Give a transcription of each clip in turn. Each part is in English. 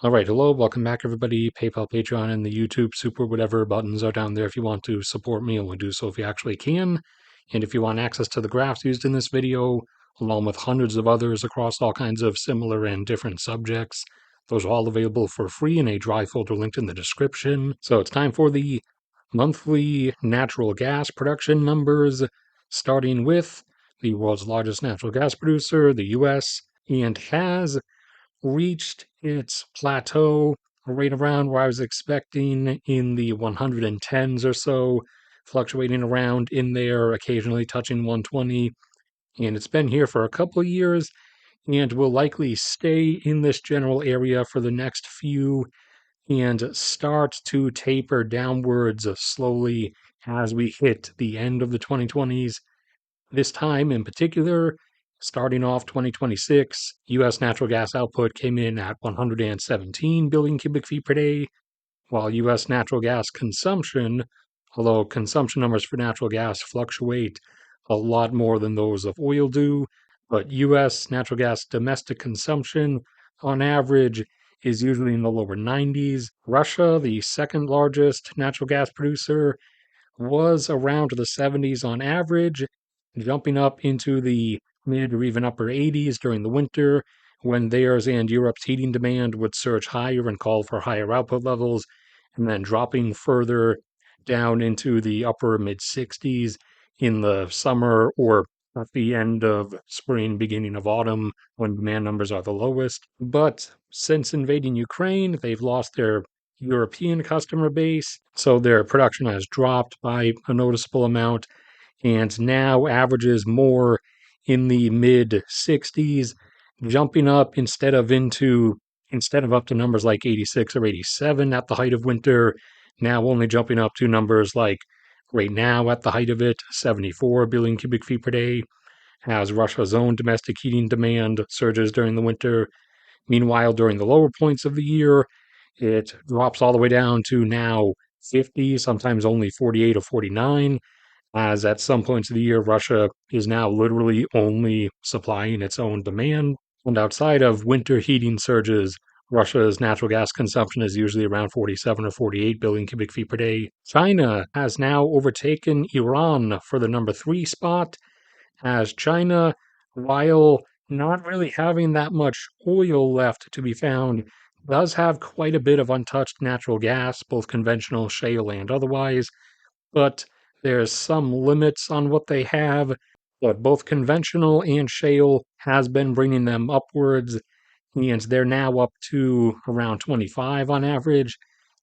Alright, hello, welcome back everybody. PayPal, Patreon, and the YouTube Super whatever buttons are down there if you want to support me, and we'll do so if you actually can. And if you want access to the graphs used in this video, along with hundreds of others across all kinds of similar and different subjects, those are all available for free in a dry folder linked in the description. So it's time for the monthly natural gas production numbers, starting with the world's largest natural gas producer, the US, and has reached its plateau right around where I was expecting in the 110s or so, fluctuating around in there, occasionally touching 120. And it's been here for a couple of years and will likely stay in this general area for the next few and start to taper downwards slowly as we hit the end of the 2020s. This time in particular, starting off 2026, U.S. natural gas output came in at 117 billion cubic feet per day, while U.S. natural gas consumption, although consumption numbers for natural gas fluctuate a lot more than those of oil do, but U.S. natural gas domestic consumption on average is usually in the lower 90s. Russia, the second largest natural gas producer, was around the 70s on average, jumping up into the mid or even upper 80s during the winter when theirs and Europe's heating demand would surge higher and call for higher output levels, and then dropping further down into the upper mid 60s in the summer or at the end of spring, beginning of autumn, when demand numbers are the lowest. But since invading Ukraine, they've lost their European customer base, so their production has dropped by a noticeable amount and now averages more in the mid 60s, jumping up instead of up to numbers like 86 or 87 at the height of winter, now only jumping up to numbers like right now at the height of it, 74 billion cubic feet per day, as Russia's own domestic heating demand surges during the winter. Meanwhile, during the lower points of the year, it drops all the way down to now 50, sometimes only 48 or 49, as at some points of the year, Russia is now literally only supplying its own demand. And outside of winter heating surges, Russia's natural gas consumption is usually around 47 or 48 billion cubic feet per day. China has now overtaken Iran for the number 3 spot, as China, while not really having that much oil left to be found, does have quite a bit of untouched natural gas, both conventional, shale, and otherwise. But there's some limits on what they have. But both conventional and shale has been bringing them upwards, and they're now up to around 25 on average,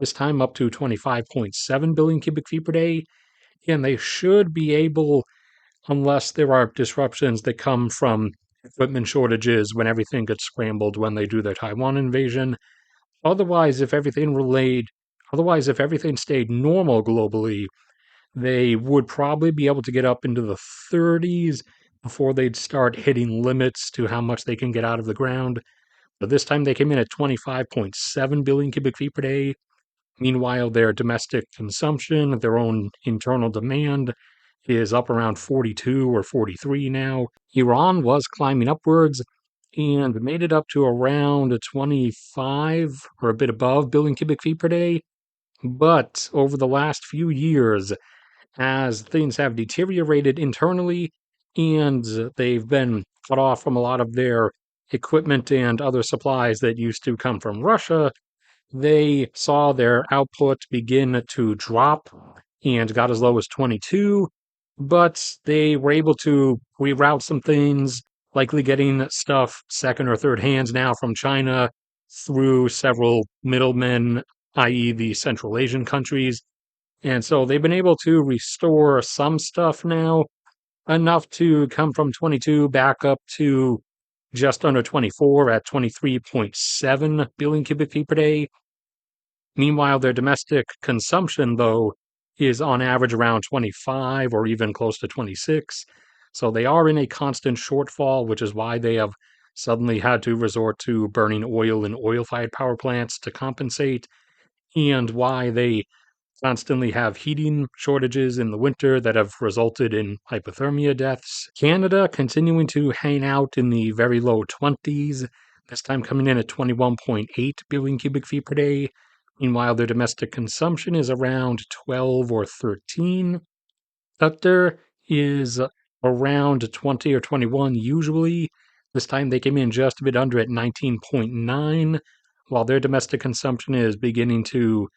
this time up to 25.7 billion cubic feet per day. And they should be able, unless there are disruptions that come from equipment shortages when everything gets scrambled when they do their Taiwan invasion. Otherwise, if everything stayed normal globally, they would probably be able to get up into the 30s before they'd start hitting limits to how much they can get out of the ground. But this time they came in at 25.7 billion cubic feet per day. Meanwhile, their domestic consumption, their own internal demand, is up around 42 or 43 now. Iran was climbing upwards and made it up to around 25 or a bit above billion cubic feet per day. But over the last few years, as things have deteriorated internally and they've been cut off from a lot of their equipment and other supplies that used to come from Russia, they saw their output begin to drop and got as low as 22, but they were able to reroute some things, likely getting stuff second or third hands now from China through several middlemen, i.e., the Central Asian countries. And so they've been able to restore some stuff now, enough to come from 22 back up to just under 24 at 23.7 billion cubic feet per day. Meanwhile, their domestic consumption, though, is on average around 25 or even close to 26. So they are in a constant shortfall, which is why they have suddenly had to resort to burning oil in oil-fired power plants to compensate, and why they constantly have heating shortages in the winter that have resulted in hypothermia deaths. Canada continuing to hang out in the very low 20s, this time coming in at 21.8 billion cubic feet per day. Meanwhile, their domestic consumption is around 12 or 13. Qatar is around 20 or 21 usually. This time they came in just a bit under at 19.9, while their domestic consumption is beginning to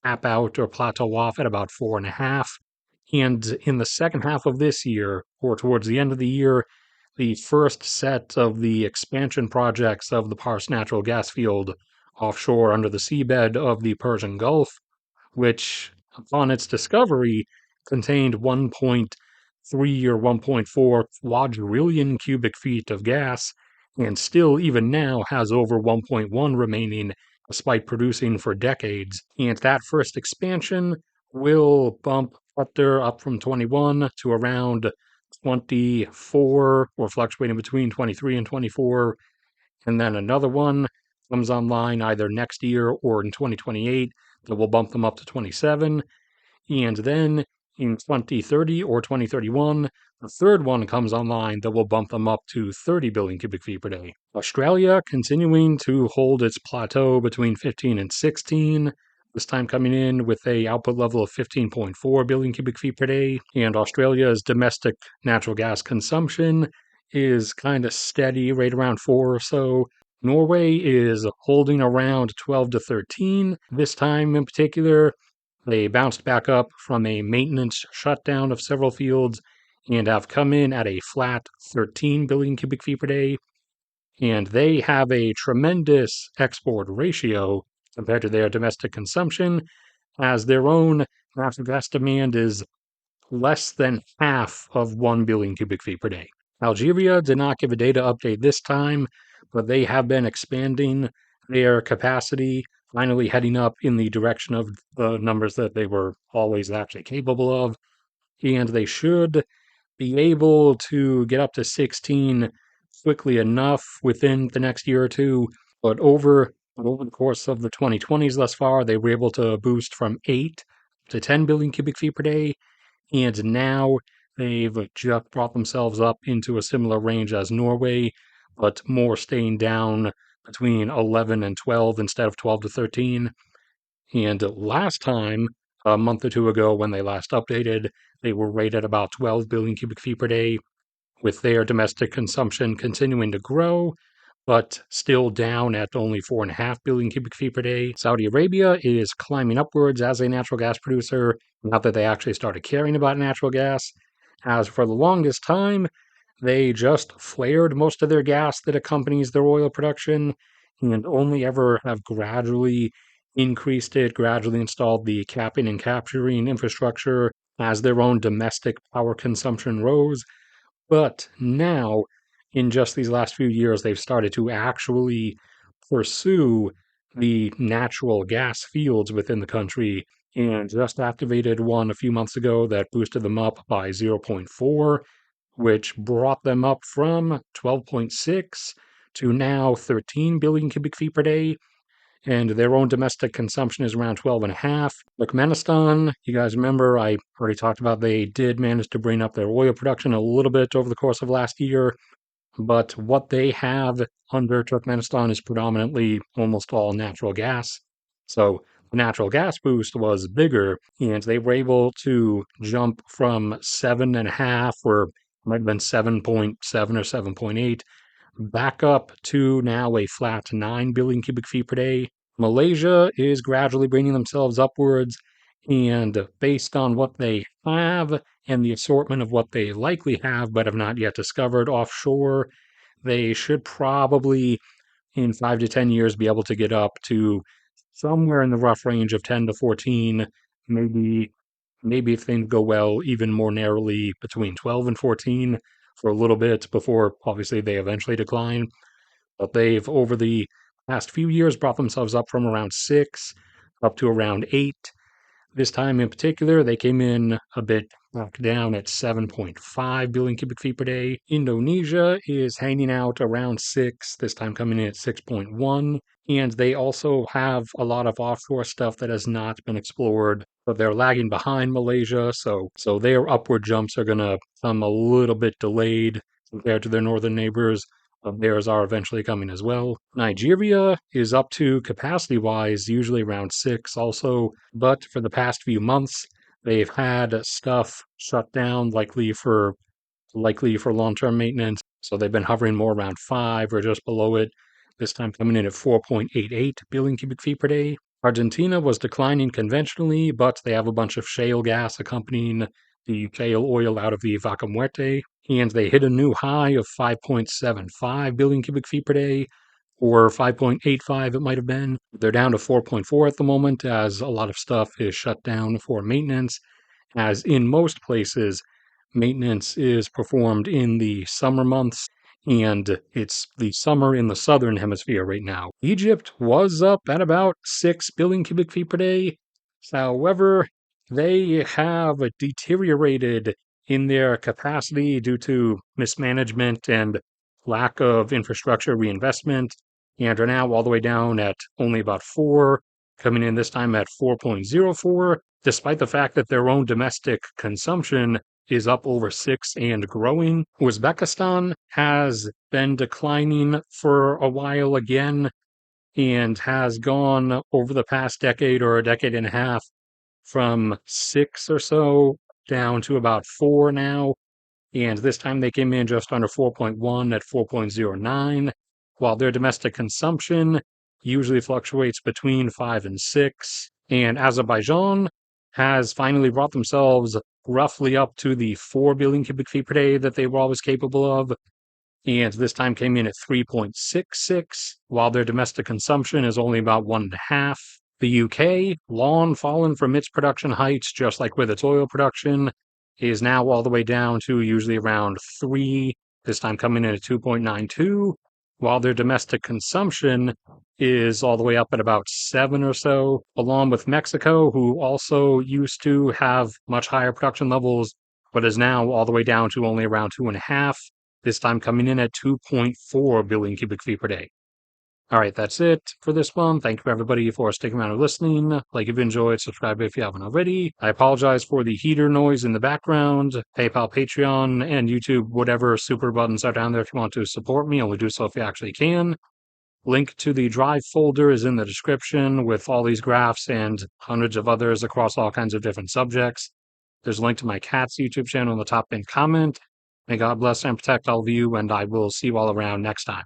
tap out or plateau off at about 4.5. And in the second half of this year, or towards the end of the year, the first set of the expansion projects of the Pars natural gas field offshore under the seabed of the Persian Gulf, which, upon its discovery, contained 1.3 or 1.4 quadrillion cubic feet of gas, and still, even now, has over 1.1 remaining, despite producing for decades. And that first expansion will bump Qatar up from 21 to around 24, or fluctuating between 23 and 24. And then another one comes online either next year or in 2028 that will bump them up to 27. And then in 2030 or 2031, the third one comes online that will bump them up to 30 billion cubic feet per day. Australia continuing to hold its plateau between 15 and 16, this time coming in with a output level of 15.4 billion cubic feet per day. And Australia's domestic natural gas consumption is kind of steady, right around 4 or so. Norway is holding around 12 to 13. This time in particular, they bounced back up from a maintenance shutdown of several fields and have come in at a flat 13 billion cubic feet per day. And they have a tremendous export ratio compared to their domestic consumption, as their own natural gas demand is less than half of 1 billion cubic feet per day. Algeria did not give a data update this time, but they have been expanding their capacity, finally heading up in the direction of the numbers that they were always actually capable of. And they should be able to get up to 16 quickly enough within the next year or two. But over the course of the 2020s thus far, they were able to boost from 8 to 10 billion cubic feet per day. And now they've just brought themselves up into a similar range as Norway, but more staying down between 11 and 12 instead of 12 to 13. And last time, a month or two ago, when they last updated, they were rated about 12 billion cubic feet per day, with their domestic consumption continuing to grow, but still down at only 4.5 billion cubic feet per day. Saudi Arabia is climbing upwards as a natural gas producer, now that they actually started caring about natural gas, as for the longest time, they just flared most of their gas that accompanies their oil production and only ever have gradually increased it, gradually installed the capping and capturing infrastructure as their own domestic power consumption rose. But now, in just these last few years, they've started to actually pursue the natural gas fields within the country and just activated one a few months ago that boosted them up by 0.4, which brought them up from 12.6 to now 13 billion cubic feet per day. And their own domestic consumption is around 12.5. Turkmenistan, you guys remember I already talked about they did manage to bring up their oil production a little bit over the course of last year, but what they have under Turkmenistan is predominantly almost all natural gas. So the natural gas boost was bigger, and they were able to jump from 7.5, or might have been 7.7 or 7.8, back up to now a flat 9 billion cubic feet per day. Malaysia is gradually bringing themselves upwards, and based on what they have and the assortment of what they likely have but have not yet discovered offshore, they should probably, in 5 to 10 years, be able to get up to somewhere in the rough range of 10 to 14, maybe if things go well, even more narrowly between 12 and 14 for a little bit before obviously they eventually decline. But they've, over the past few years, brought themselves up from around 6 up to around 8. This time in particular, they came in a bit back down at 7.5 billion cubic feet per day. Indonesia is hanging out around 6, this time coming in at 6.1. And they also have a lot of offshore stuff that has not been explored, but they're lagging behind Malaysia, so their upward jumps are going to come a little bit delayed compared to their northern neighbors. theirs are eventually coming as well. Nigeria is up to capacity-wise, usually around 6 also, but for the past few months, they've had stuff shut down, likely for long-term maintenance. So they've been hovering more around 5 or just below it. This time coming in at 4.88 billion cubic feet per day. Argentina was declining conventionally, but they have a bunch of shale gas accompanying the shale oil out of the Vaca Muerta, and they hit a new high of 5.75 billion cubic feet per day, or 5.85 it might have been. They're down to 4.4 at the moment, as a lot of stuff is shut down for maintenance, as in most places, maintenance is performed in the summer months, and it's the summer in the southern hemisphere right now. Egypt was up at about 6 billion cubic feet per day. However, they have deteriorated in their capacity due to mismanagement and lack of infrastructure reinvestment, and are now all the way down at only about 4, coming in this time at 4.04, despite the fact that their own domestic consumption is up over 6 and growing. Uzbekistan has been declining for a while again and has gone over the past decade or a decade and a half from 6 or so down to about 4 now. And this time they came in just under 4.1 at 4.09, while their domestic consumption usually fluctuates between 5 and 6. And Azerbaijan has finally brought themselves roughly up to the 4 billion cubic feet per day that they were always capable of, and this time came in at 3.66, while their domestic consumption is only about 1.5. The UK, long fallen from its production heights, just like with its oil production, is now all the way down to usually around 3, this time coming in at 2.92, while their domestic consumption is all the way up at about 7 or so, along with Mexico, who also used to have much higher production levels, but is now all the way down to only around 2.5, this time coming in at 2.4 billion cubic feet per day. All right, that's it for this one. Thank you everybody for sticking around and listening. Like if you enjoyed, subscribe if you haven't already. I apologize for the heater noise in the background. PayPal, Patreon, and YouTube, whatever super buttons are down there if you want to support me. Only do so if you actually can. Link to the Drive folder is in the description with all these graphs and hundreds of others across all kinds of different subjects. There's a link to my cat's YouTube channel in the top pinned comment. May God bless and protect all of you, and I will see you all around next time.